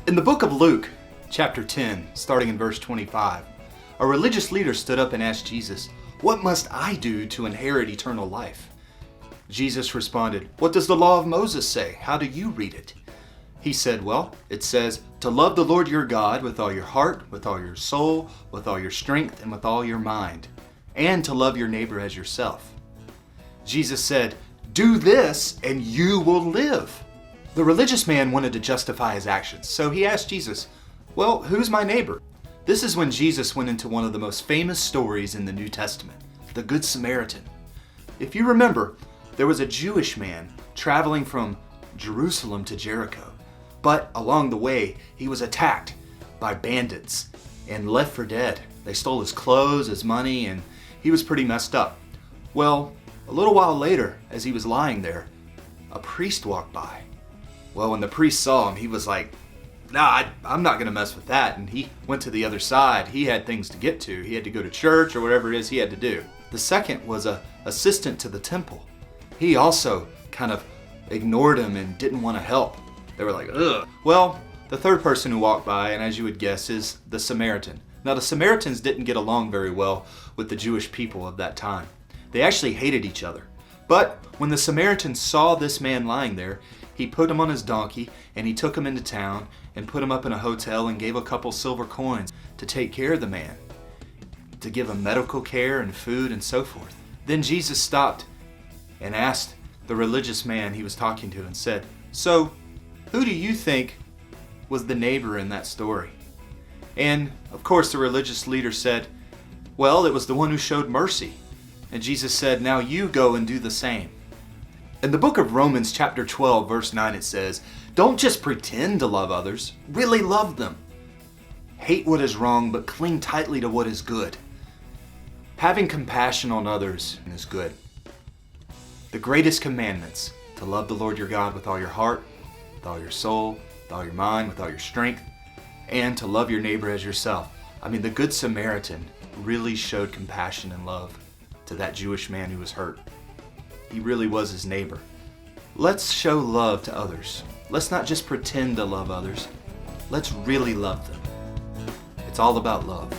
In the book of Luke, chapter 10, starting in verse 25, a religious leader stood up and asked Jesus, "What must I do to inherit eternal life?" Jesus responded, "What does the law of Moses say? How do you read it?" He said, "Well, it says to love the Lord your God with all your heart, with all your soul, with all your strength, and with all your mind, and to love your neighbor as yourself." Jesus said, "Do this and you will live." The religious man wanted to justify his actions, so he asked Jesus, "Well, who's my neighbor?" This is when Jesus went into one of the most famous stories in the New Testament, the Good Samaritan. If you remember, there was a Jewish man traveling from Jerusalem to Jericho, but along the way, he was attacked by bandits and left for dead. They stole his clothes, his money, and he was pretty messed up. Well, a little while later, as he was lying there, a priest walked by. Well, when the priest saw him, he was like, "Nah, I'm not going to mess with that." And he went to the other side. He had things to get to. He had to go to church or whatever it is he had to do. The second was an assistant to the temple. He also kind of ignored him and didn't want to help. They were like, ugh. Well, the third person who walked by, and as you would guess, is the Samaritan. Now, the Samaritans didn't get along very well with the Jewish people of that time. They actually hated each other. But when the Samaritan saw this man lying there, he put him on his donkey and he took him into town and put him up in a hotel and gave a couple silver coins to take care of the man, to give him medical care and food and so forth. Then Jesus stopped and asked the religious man he was talking to and said, "So, who do you think was the neighbor in that story?" And of course the religious leader said, "Well, it was the one who showed mercy." And Jesus said, "Now you go and do the same." In the book of Romans chapter 12 verse 9 it says, "Don't just pretend to love others, really love them. Hate what is wrong, but cling tightly to what is good." Having compassion on others is good. The greatest commandments, to love the Lord your God with all your heart, with all your soul, with all your mind, with all your strength, and to love your neighbor as yourself. I mean, the Good Samaritan really showed compassion and love to that Jewish man who was hurt. He really was his neighbor. Let's show love to others. Let's not just pretend to love others. Let's really love them. It's all about love.